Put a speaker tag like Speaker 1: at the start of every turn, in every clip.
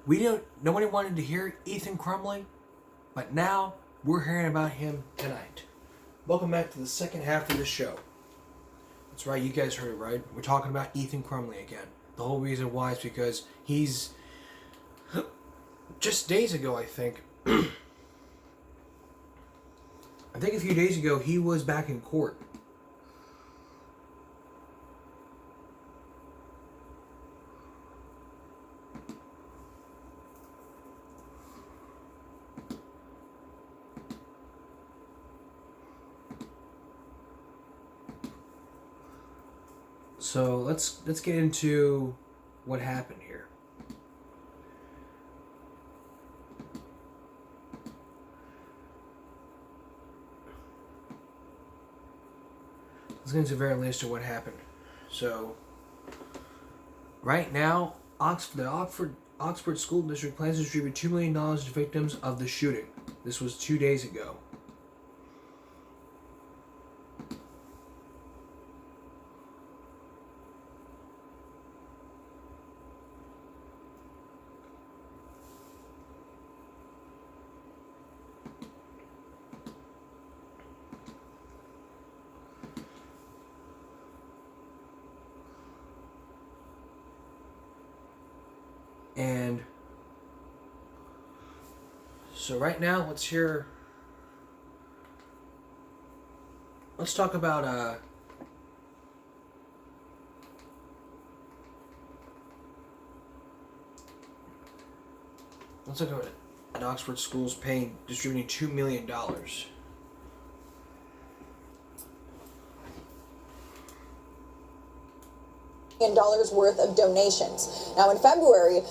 Speaker 1: Nobody wanted to hear Ethan Crumbley, but now we're hearing about him tonight. Welcome back to the second half of the show. That's right, you guys heard it right. We're talking about Ethan Crumbley again. The whole reason why is because he's just days ago, I think a few days ago, he was back in court. So let's get into what happened here. Let's get into the very list of what happened. So right now, the Oxford School District plans to distribute $2 million to victims of the shooting. This was 2 days ago. And so right now, let's talk about let's look at Oxford schools distributing $2 million.
Speaker 2: $1 worth of donations. Now in February,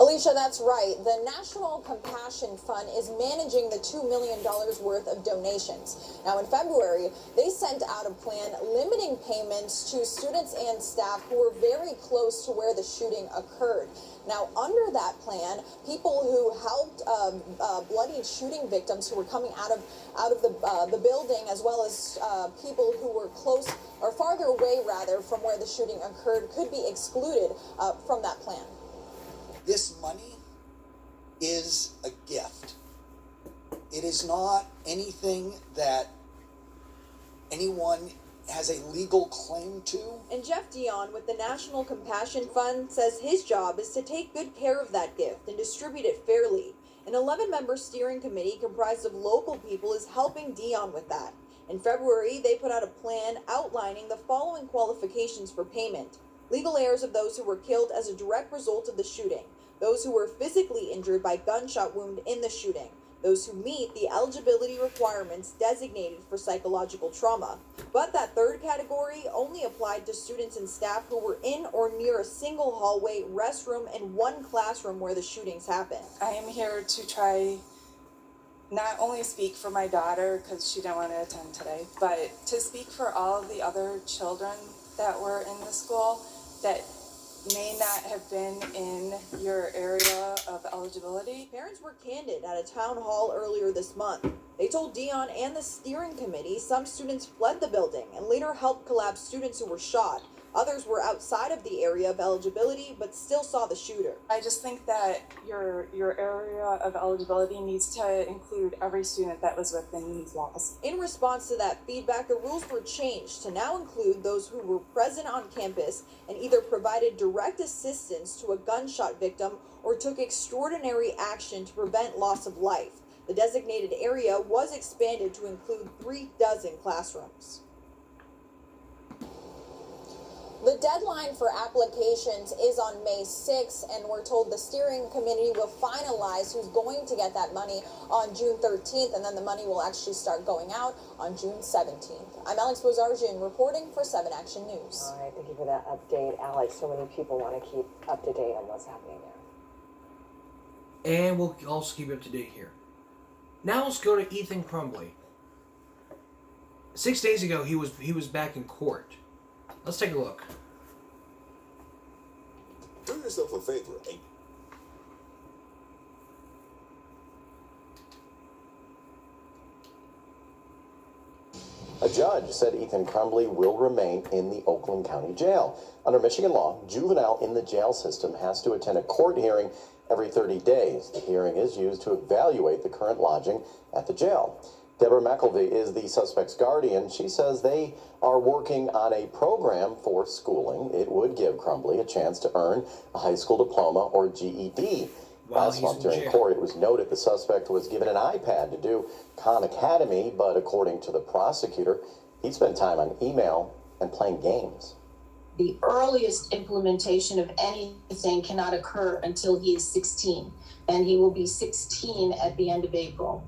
Speaker 2: Alicia, that's right. The National Compassion Fund is managing the $2 million worth of donations. Now in February, they sent out a plan limiting payments to students and staff who were very close to where the shooting occurred. Now, under that plan, people who helped bloodied shooting victims who were coming out of the building, as well as people who were close or farther away, rather, from where the shooting occurred, could be excluded from that plan.
Speaker 3: This money is a gift. It is not anything that anyone has a legal claim to.
Speaker 2: And Jeff Dion with the National Compassion Fund says his job is to take good care of that gift and distribute it fairly. An 11-member steering committee comprised of local people is helping Dion with that. In February, they put out a plan outlining the following qualifications for payment: legal heirs of those who were killed as a direct result of the shooting, those who were physically injured by gunshot wound in the shooting, those who meet the eligibility requirements designated for psychological trauma. But that third category only applied to students and staff who were in or near a single hallway, restroom, and one classroom where the shootings happened.
Speaker 4: I am here to try not only speak for my daughter, because she didn't want to attend today, but to speak for all of the other children that were in the school that may not have been in your area of eligibility.
Speaker 2: Parents were candid at a town hall earlier this month. They told Dion and the steering committee some students fled the building and later helped collapse students who were shot. Others were outside of the area of eligibility but still saw the shooter.
Speaker 4: I just think that your area of eligibility needs to include every student that was within these walls.
Speaker 2: In response to that feedback, the rules were changed to now include those who were present on campus and either provided direct assistance to a gunshot victim or took extraordinary action to prevent loss of life. The designated area was expanded to include 36 classrooms. The deadline for applications is on May 6th, and we're told the steering committee will finalize who's going to get that money on June 13th, and then the money will actually start going out on June 17th. I'm Alex Bozarjian reporting for 7 Action News.
Speaker 5: All right, thank you for that update, Alex. So many people want to keep up to date on what's happening there.
Speaker 1: And we'll also keep you up to date here. Now let's go to Ethan Crumbley. 6 days ago, he was back in court. Let's take a look.
Speaker 6: Do yourself a favor.
Speaker 7: A judge said Ethan Crumbley will remain in the Oakland County Jail. Under Michigan law, juvenile in the jail system has to attend a court hearing every 30 days. The hearing is used to evaluate the current lodging at the jail. Deborah McElvey is the suspect's guardian. She says they are working on a program for schooling. It would give Crumbley a chance to earn a high school diploma or GED. Last month during court, it was noted the suspect was given an iPad to do Khan Academy, but according to the prosecutor, he spent time on email and playing games.
Speaker 8: The earliest implementation of anything cannot occur until he is 16, and he will be 16 at the end of April.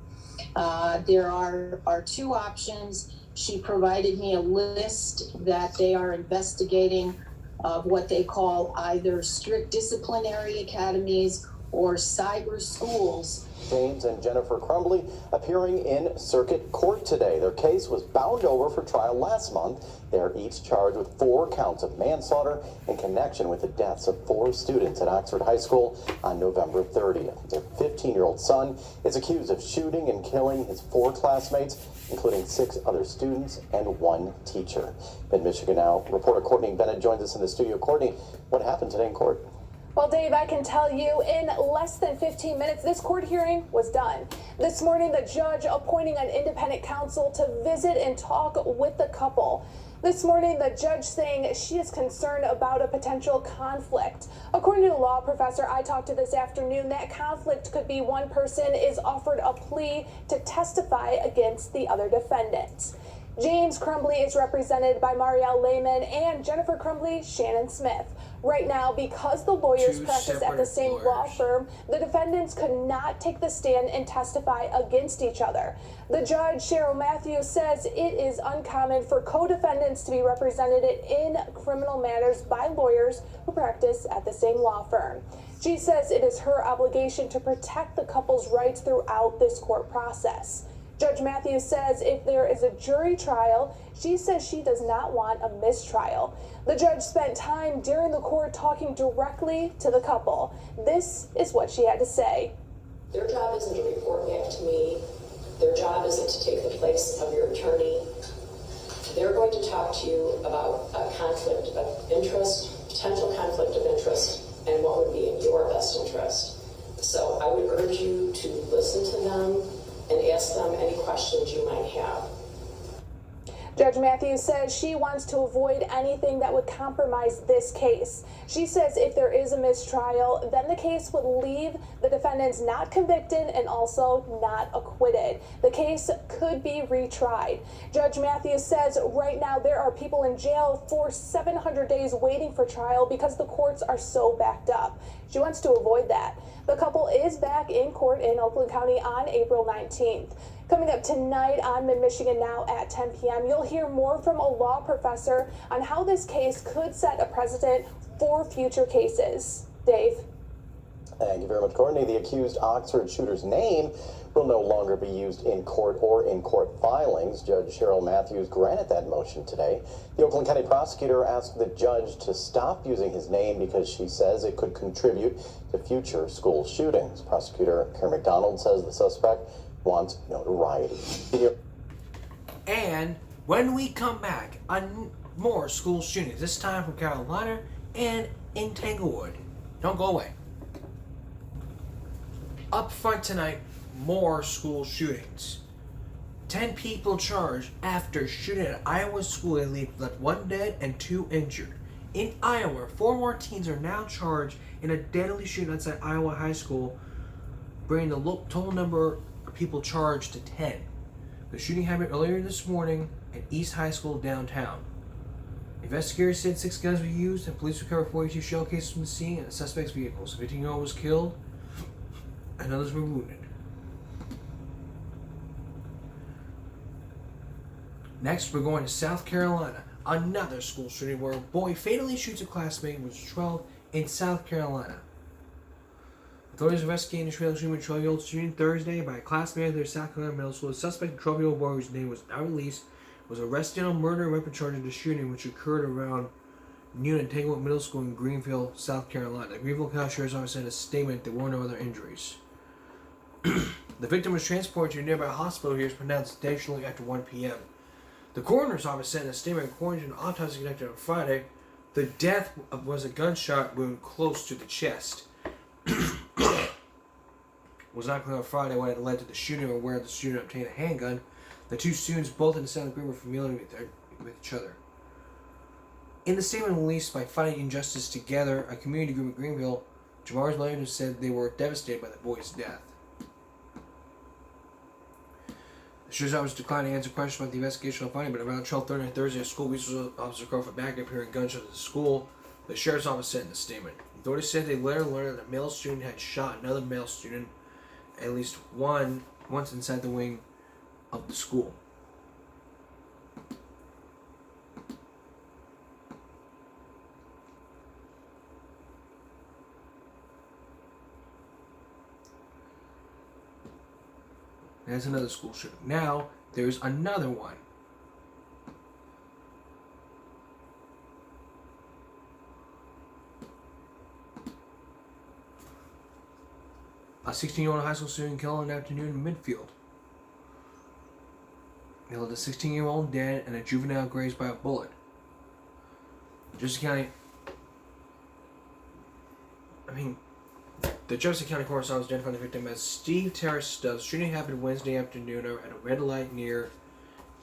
Speaker 8: There are two options. She provided me a list that they are investigating of what they call either strict disciplinary academies or cyber schools.
Speaker 7: James and Jennifer Crumbley appearing in circuit court today. Their case was bound over for trial last month. They are each charged with 4 counts of manslaughter in connection with the deaths of 4 students at Oxford High School on November 30th. Their 15-year-old son is accused of shooting and killing his 4 classmates, including 6 other students and 1 teacher. Mid-Michigan Now reporter Courtney Bennett joins us in the studio. Courtney, what happened today in court?
Speaker 9: Well, Dave, I can tell you in less than 15 minutes, this court hearing was done. This morning, the judge appointing an independent counsel to visit and talk with the couple. This morning, the judge saying she is concerned about a potential conflict. According to the law professor I talked to this afternoon, that conflict could be one person is offered a plea to testify against the other defendants. James Crumbley is represented by Marielle Lehman and Jennifer Crumbley, Shannon Smith. Right now, because the lawyers practice at the same law firm, the defendants could not take the stand and testify against each other. The judge, Cheryl Matthews, says it is uncommon for co-defendants to be represented in criminal matters by lawyers who practice at the same law firm. She says it is her obligation to protect the couple's rights throughout this court process. Judge Matthews says if there is a jury trial, she says she does not want a mistrial. The judge spent time during the court talking directly to the couple. This is what she had to say.
Speaker 10: Their job isn't to report back to me. Their job isn't to take the place of your attorney. They're going to talk to you about a conflict of interest, potential conflict of interest, and what would be in your best interest. So I would urge you to listen to them and ask them any questions you might have.
Speaker 9: Judge Matthews says she wants to avoid anything that would compromise this case. She says if there is a mistrial, then the case would leave the defendants not convicted and also not acquitted. The case could be retried. Judge Matthews says right now there are people in jail for 700 days waiting for trial because the courts are so backed up. She wants to avoid that. The couple is back in court in Oakland County on April 19th. Coming up tonight on Mid-Michigan Now at 10 p.m., you'll hear more from a law professor on how this case could set a precedent for future cases. Dave?
Speaker 7: Thank you very much, Courtney. The accused Oxford shooter's name will no longer be used in court or in court filings. Judge Cheryl Matthews granted that motion today. The Oakland County prosecutor asked the judge to stop using his name because she says it could contribute to future school shootings. Prosecutor Karen McDonald says the suspect wants notoriety.
Speaker 1: And when we come back on more school shootings, this time from Carolina and in Tanglewood. Don't go away. Up front tonight, more school shootings. 10 people charged after shooting at Iowa school. They left 1 dead and 2 injured. In Iowa, 4 more teens are now charged in a deadly shooting outside Iowa High School, bringing the total number of people charged to 10. The shooting happened earlier this morning at East High School downtown. Investigators said 6 guns were used and police recovered 42 shell cases from the scene and the suspect's vehicles. A 15-year-old was killed and others were wounded. Next, we're going to South Carolina. Another school shooting where a boy fatally shoots a classmate who was 12 in South Carolina. Authorities investigating the trail shooting of a 12-year-old shooting Thursday by a classmate at their South Carolina middle school. The suspect, a 12-year-old boy whose name was now released, was arrested on murder and weapon charge of the shooting, which occurred around noon at Tanglewood Middle School in Greenville, South Carolina. The Greenville County Sheriff's Office said in a statement there were no other injuries. The victim was transported to a nearby hospital. He was pronounced dead shortly after 1 p.m. The coroner's office said in a statement, according to an autopsy conducted on Friday, the death was a gunshot wound close to the chest. It was not clear on Friday what had led to the shooting or where the student obtained a handgun. The two students, both in the 7th grade, were familiar with each other. In the statement released by Fighting Injustice Together, a community group in Greenville, Jamar's relatives said they were devastated by the boy's death. The sheriff's office declined to answer questions about the investigation on Friday, but around 12:30 on Thursday, a school resource officer called for backup hearing gunshots at the school. The sheriff's office said in a statement. Authorities said they later learned that a male student had shot another male student at least once inside the wing of the school. That's another school shooting. Now, there's another one. A 16-year-old high school student killed in the afternoon in Midfield. They left a 16-year-old dead and a juvenile grazed by a bullet. The Jefferson County Coroner's Office identified the victim as Steve Terrace Stubbs. Shooting happened Wednesday afternoon at a red light near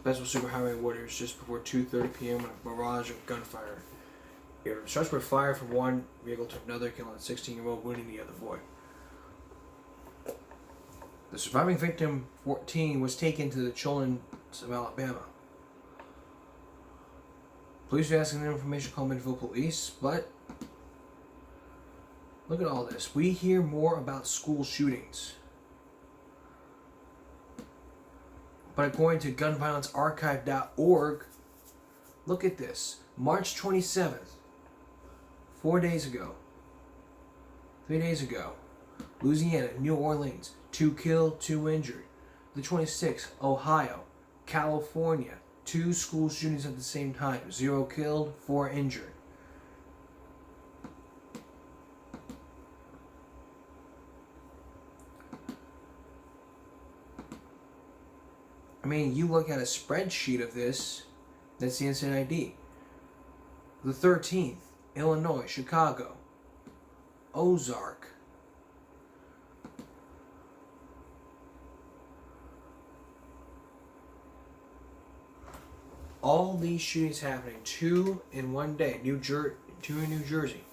Speaker 1: Bessel Superhighway Warriors just before 2:30 p.m. when a barrage of gunfire. Shots were fired from one vehicle to another, killing a 16-year-old, wounding the other boy. The surviving victim, 14, was taken to the Children's of Alabama. Police are asking the information called Midville Police, but look at all this. We hear more about school shootings. But according to gunviolencearchive.org, look at this. March 27th, 3 days ago, Louisiana, New Orleans, 2 killed, 2 injured. The 26th, Ohio, California, 2 school shootings at the same time, 0 killed, 4 injured. I mean, you look at a spreadsheet of this, that's the incident ID. The 13th, Illinois, Chicago, Ozark. All these shootings happening, 2 in one day, 2 in New Jersey.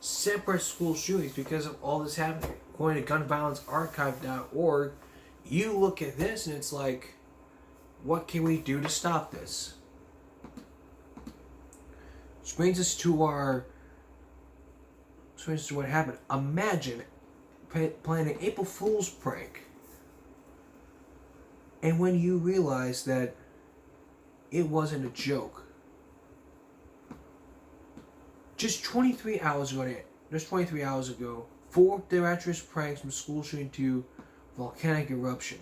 Speaker 1: Separate school shootings because of all this happening. According to gunviolencearchive.org, you look at this and it's like, what can we do to stop this? Which brings us to what happened. Imagine planning an April Fool's prank, and when you realize that it wasn't a joke. Just 23 hours ago, 4 disastrous pranks from school shooting to volcanic eruption.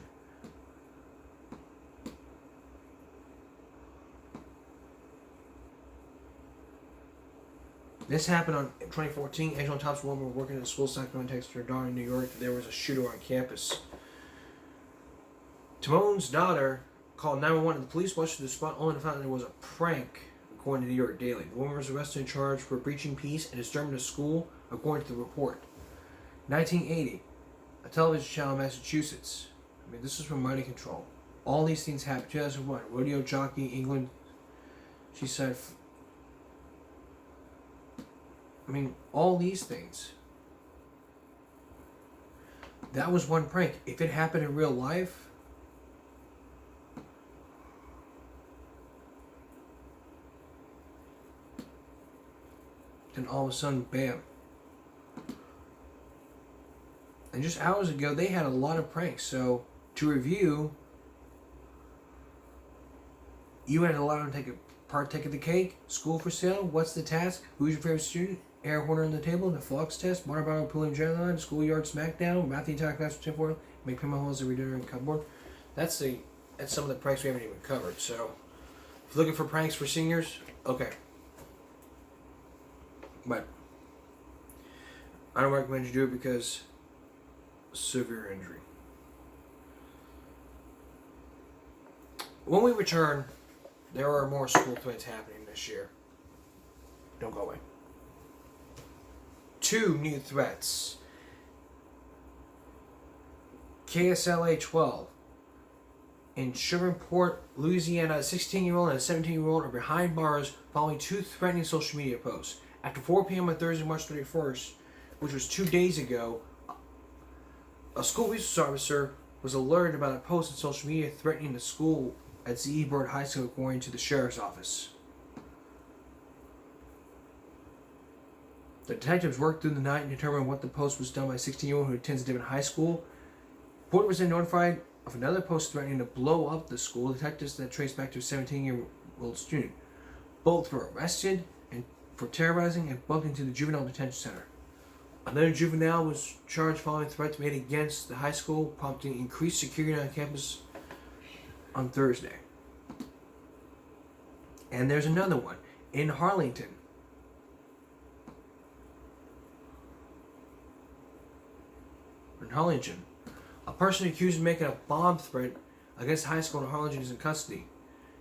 Speaker 1: This happened on 2014. Angela Thompson woman was working in a school Sacramento, texted her daughter in New York that there was a shooter on campus. Timon's daughter called 911 and the police rushed to the spot only to find that it was a prank, according to New York Daily. The woman was arrested and charged for breaching peace and disturbing the school, according to the report. 1980, a television channel in Massachusetts. I mean, this is from Mighty Control. All these things happened. 2001, rodeo jockey, England. She said, I mean, all these things. That was one prank. If it happened in real life, then all of a sudden, bam. And just hours ago, they had a lot of pranks. So, to review, you had allowed them to partake of the cake, school for sale, what's the task, who's your favorite student, air horner on the table, the flux test, water bottle pulling jelly line, schoolyard smackdown, math the entire class for tip work, make pinball holes every dinner and cupboard. That's some of the pranks we haven't even covered. So, if you're looking for pranks for seniors, okay. But I don't recommend you do it because severe injury. When we return, there are more school threats happening this year. Don't go away. 2 new threats. KSLA 12. In Shreveport, Louisiana, a 16-year-old and a 17-year-old are behind bars following 2 threatening social media posts. After 4 p.m. on Thursday, March 31st, which was 2 days ago, a school resource officer was alerted about a post on social media threatening the school at Z.E. Bird High School, according to the sheriff's office. The detectives worked through the night and determined what the post was done by a 16-year-old who attends a different high school. Porter was then notified of another post threatening to blow up the school. Detectives that traced back to a 17-year-old student. Both were arrested and for terrorizing and booked into the juvenile detention center. Another juvenile was charged following threats made against the high school, prompting increased security on campus on Thursday. And there's another one in Harlingen. A person accused of making a bomb threat against high school in Harlingen is in custody.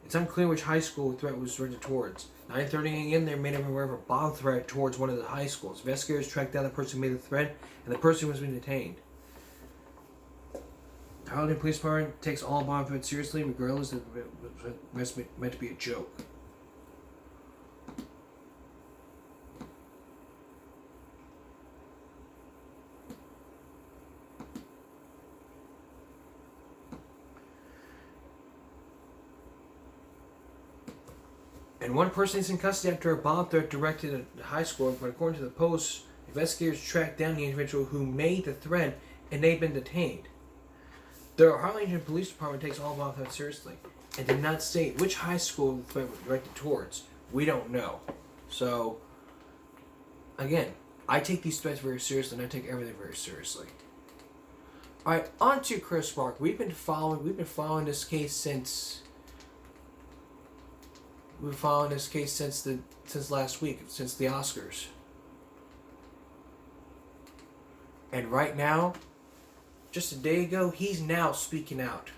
Speaker 1: It's unclear which high school the threat was directed towards. 9:30 a.m. they made him aware of a bomb threat towards one of the high schools. Investigators tracked down the person who made the threat, and the person was being detained. The Harlingen Police Department takes all bomb threats seriously, regardless of it was meant to be a joke. And one person is in custody after a bomb threat directed at the high school, but according to the Post, investigators tracked down the individual who made the threat, and they've been detained. The Harlingen Police Department takes all bomb threats seriously, and did not state which high school the threat was directed towards. We don't know. So, again, I take these threats very seriously, and I take everything very seriously. All right, on to Chris Rock. We've been following this case since. We've been following this case since last week, since the Oscars. And right now, just a day ago, he's now speaking out.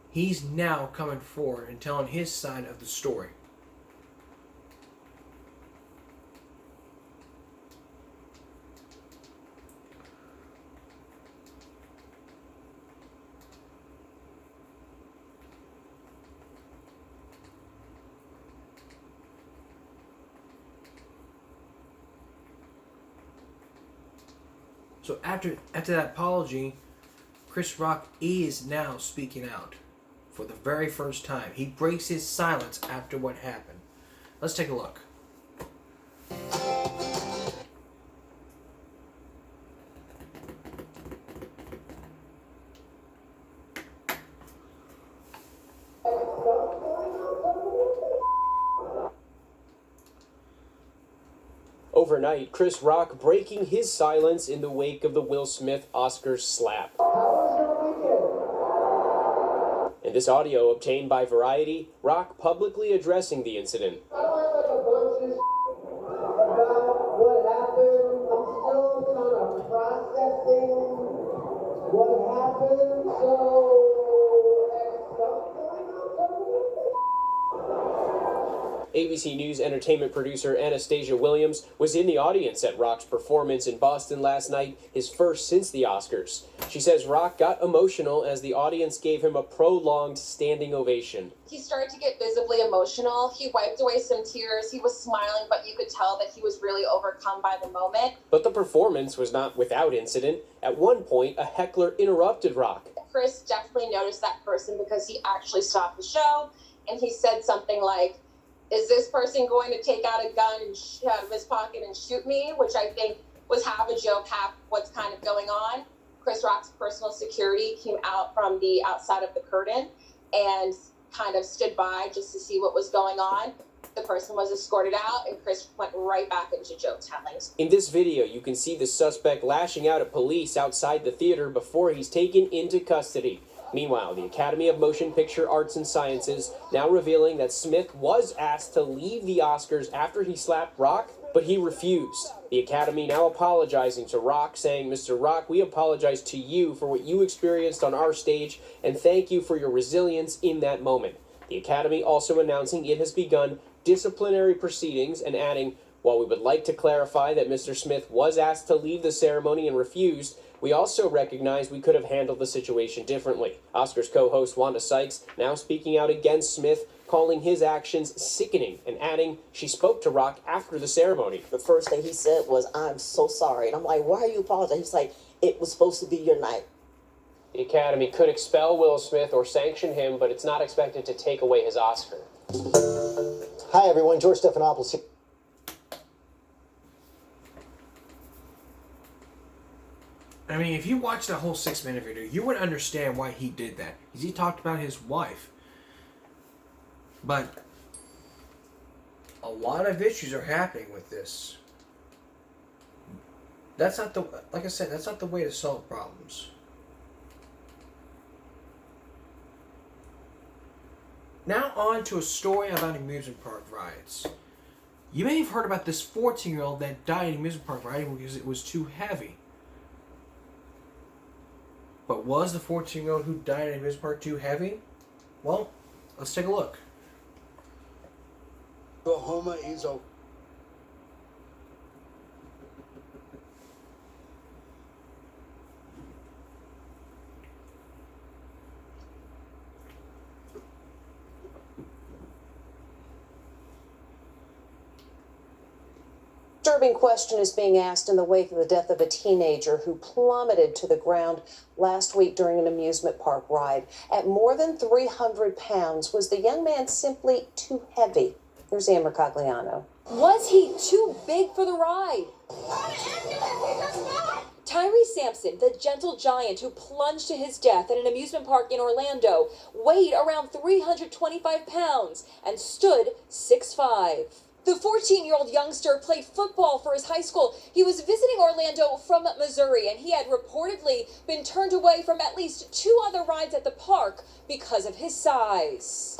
Speaker 1: He's now coming forward and telling his side of the story. So after that apology, Chris Rock is now speaking out for the very first time. He breaks his silence after what happened. Let's take a look.
Speaker 11: Overnight, Chris Rock breaking his silence in the wake of the Will Smith Oscars slap. In this audio obtained by Variety, Rock publicly addressing the incident.
Speaker 12: I don't have like a bunch of about what happened. I'm still kind of processing what happened, so at some point I'll tell you.
Speaker 11: ABC News entertainment producer Anastasia Williams was in the audience at Rock's performance in Boston last night, his first since the Oscars. She says Rock got emotional as the audience gave him a prolonged standing ovation.
Speaker 13: He started to get visibly emotional. He wiped away some tears. He was smiling, but you could tell that he was really overcome by the moment.
Speaker 11: But the performance was not without incident. At one point, a heckler interrupted Rock.
Speaker 13: Chris definitely noticed that person because he actually stopped the show, and he said something like, "Is this person going to take out a gun and out of his pocket and shoot me?" Which I think was half a joke, half what's kind of going on. Chris Rock's personal security came out from the outside of the curtain and kind of stood by just to see what was going on. The person was escorted out, and Chris went right back into joke telling.
Speaker 11: In this video, you can see the suspect lashing out at police outside the theater before he's taken into custody. Meanwhile, the Academy of Motion Picture Arts and Sciences now revealing that Smith was asked to leave the Oscars after he slapped Rock, but he refused. The Academy now apologizing to Rock, saying, "Mr. Rock, we apologize to you for what you experienced on our stage, and thank you for your resilience in that moment." The Academy also announcing it has begun disciplinary proceedings and adding, while we would like to clarify that Mr. Smith was asked to leave the ceremony and refused, we also recognize we could have handled the situation differently. Oscars co-host Wanda Sykes now speaking out against Smith, calling his actions sickening and adding she spoke to Rock after the ceremony.
Speaker 14: The first thing he said was, "I'm so sorry." And I'm like, "Why are you apologizing?" He's like, "It was supposed to be your night."
Speaker 11: The Academy could expel Will Smith or sanction him, but it's not expected to take away his Oscar.
Speaker 15: Hi everyone, George Stephanopoulos here.
Speaker 1: I mean, if you watch the whole 6-minute video, you would understand why he did that. Because he talked about his wife. But a lot of issues are happening with this. That's not the, like I said, that's not the way to solve problems. Now on to a story about amusement park rides. You may have heard about this 14-year-old that died in an amusement park ride because it was too heavy. But was the 14-year-old who died in an amusement park too heavy? Well, let's take a look.
Speaker 16: Oklahoma is a
Speaker 17: disturbing question is being asked in the wake of the death of a teenager who plummeted to the ground last week during an amusement park ride. At more than 300 pounds, was the young man simply too heavy? Here's Amber Cogliano.
Speaker 2: Was he too big for the ride? Tyree Sampson, the gentle giant who plunged to his death at an amusement park in Orlando, weighed around 325 pounds and stood 6'5". The 14-year-old youngster played football for his high school. He was visiting Orlando from Missouri, and he had reportedly been turned away from at least 2 other rides at the park because of his size.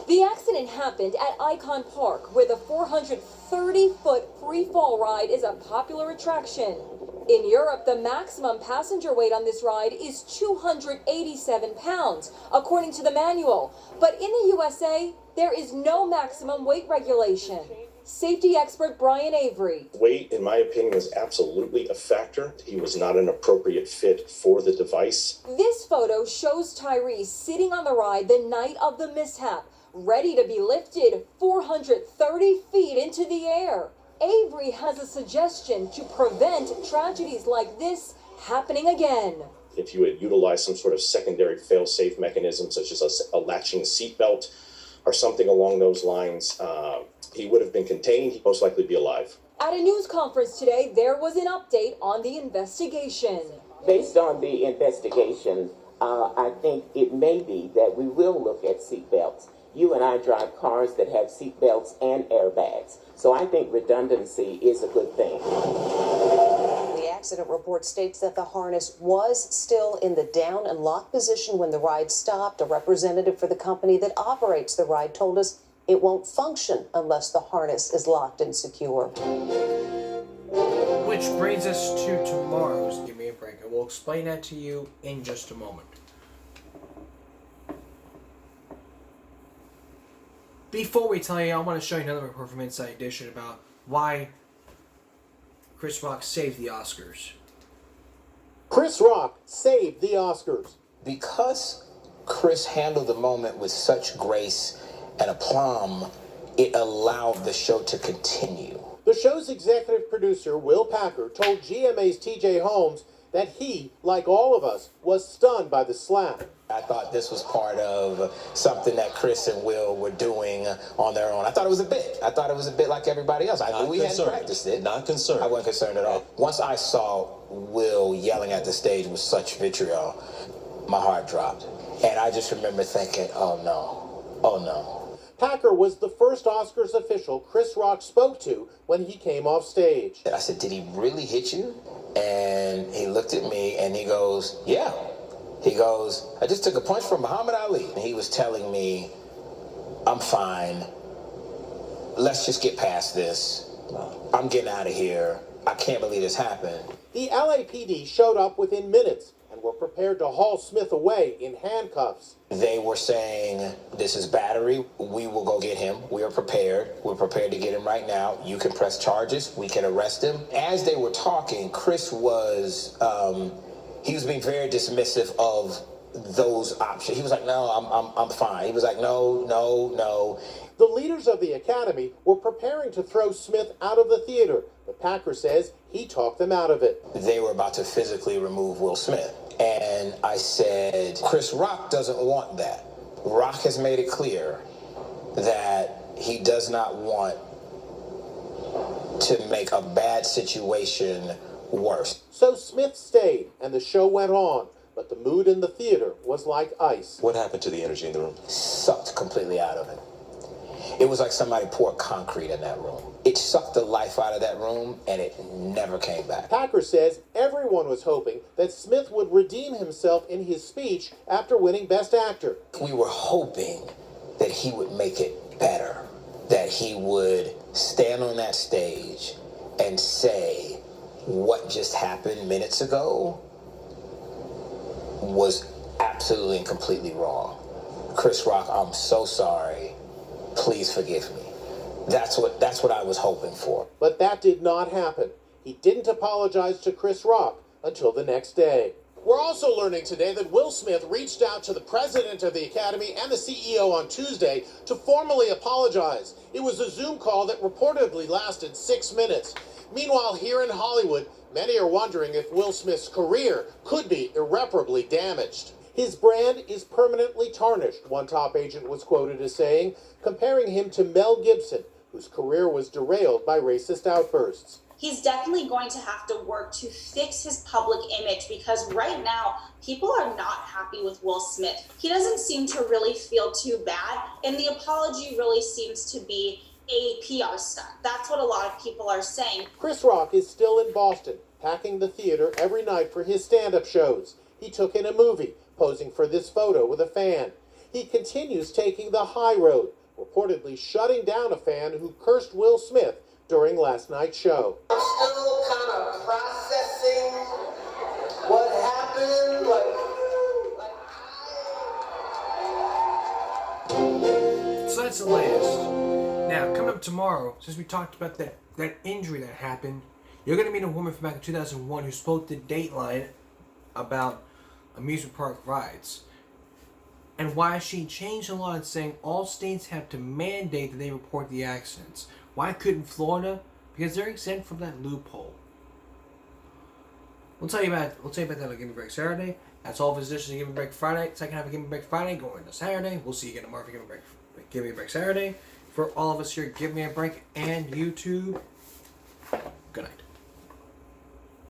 Speaker 2: The accident happened at Icon Park, where the 430-foot free-fall ride is a popular attraction. In Europe, the maximum passenger weight on this ride is 287 pounds, according to the manual. But in the USA, there is no maximum weight regulation. Safety expert Brian Avery.
Speaker 18: Weight, in my opinion, was absolutely a factor. He was not an appropriate fit for the device.
Speaker 2: This photo shows Tyree sitting on the ride the night of the mishap, ready to be lifted 430 feet into the air. Avery has a suggestion to prevent tragedies like this happening again.
Speaker 18: If you had utilized some sort of secondary fail-safe mechanism, such as a latching seatbelt or something along those lines, he would have been contained. He'd most likely be alive.
Speaker 2: At a news conference today, there was an update on the investigation.
Speaker 19: Based on the investigation, I think it may be that we will look at seatbelts. You and I drive cars that have seatbelts and airbags. So I think redundancy is a good thing.
Speaker 17: The accident report states that the harness was still in the down and lock position when the ride stopped. A representative for the company that operates the ride told us it won't function unless the harness is locked and secure.
Speaker 1: Which brings us to tomorrow's Give Me a Break, and we'll explain that to you in just a moment. Before we tell you, I want to show you another report from Inside Edition about why Chris Rock saved the Oscars.
Speaker 15: Chris Rock saved the Oscars.
Speaker 20: Because Chris handled the moment with such grace and aplomb, it allowed the show to continue.
Speaker 15: The show's executive producer, Will Packer, told GMA's TJ Holmes that he, like all of us, was stunned by the slap.
Speaker 20: I thought this was part of something that Chris and Will were doing on their own. I thought it was a bit. I thought it was a bit like everybody else. I knew we hadn't practiced it.
Speaker 6: Not concerned.
Speaker 20: I wasn't concerned at all. Once I saw Will yelling at the stage with such vitriol, my heart dropped. And I just remember thinking, oh no.
Speaker 15: Packer was the first Oscars official Chris Rock spoke to when he came off stage.
Speaker 20: I said, did he really hit you? And he looked at me and he goes, yeah. He goes, I just took a punch from Muhammad Ali. And he was telling me, I'm fine. Let's just get past this. I'm getting out of here. I can't believe this happened.
Speaker 15: The LAPD showed up within minutes, and and were prepared to haul Smith away in handcuffs.
Speaker 20: They were saying, this is battery. We will go get him. We are prepared. We're prepared to get him right now. You can press charges. We can arrest him. As they were talking, Chris was, he was being very dismissive of those options. He was like, no, I'm fine. He was like, no.
Speaker 15: The leaders of the academy were preparing to throw Smith out of the theater, but Packer says he talked them out of it.
Speaker 20: They were about to physically remove Will Smith. And I said, Chris Rock doesn't want that. Rock has made it clear that he does not want to make a bad situation worse.
Speaker 15: So Smith stayed, and the show went on, but the mood in the theater was like ice.
Speaker 18: What happened to the energy in the room?
Speaker 20: Sucked completely out of it. It was like somebody poured concrete in that room. It sucked the life out of that room, and it never came back.
Speaker 15: Packer says everyone was hoping that Smith would redeem himself in his speech after winning Best Actor.
Speaker 20: We were hoping that he would make it better, that he would stand on that stage and say what just happened minutes ago was absolutely and completely wrong. Chris Rock, I'm so sorry. Please forgive me. That's what I was hoping for.
Speaker 15: But that did not happen. He didn't apologize to Chris Rock until the next day. We're also learning today that Will Smith reached out to the president of the Academy and the CEO on Tuesday to formally apologize. It was a Zoom call that reportedly lasted 6 minutes. Meanwhile, here in Hollywood, many are wondering if Will Smith's career could be irreparably damaged. His brand is permanently tarnished, one top agent was quoted as saying, comparing him to Mel Gibson, whose career was derailed by racist outbursts.
Speaker 16: He's definitely going to have to work to fix his public image because right now, people are not happy with Will Smith. He doesn't seem to really feel too bad, and the apology really seems to be a PR stunt. That's what a lot of people are saying.
Speaker 15: Chris Rock is still in Boston, packing the theater every night for his stand-up shows. He took in a movie, posing for this photo with a fan. He continues taking the high road, reportedly shutting down a fan who cursed Will Smith during last night's show.
Speaker 12: I'm still kind of processing what happened.
Speaker 1: So that's the latest. Now, coming up tomorrow, since we talked about that injury that happened, you're going to meet a woman from back in 2001 who spoke to Dateline about amusement park rides and why she changed the law and saying all states have to mandate that they report the accidents. Why couldn't Florida? Because they're exempt from that loophole. We'll tell you about that on Give Me Break Saturday. That's all visitors to Give Me Break Friday. Second half of Give Me Break Friday going into Saturday. We'll see you again tomorrow for Give Me a Break Saturday. For all of us here, Give Me a Break and YouTube.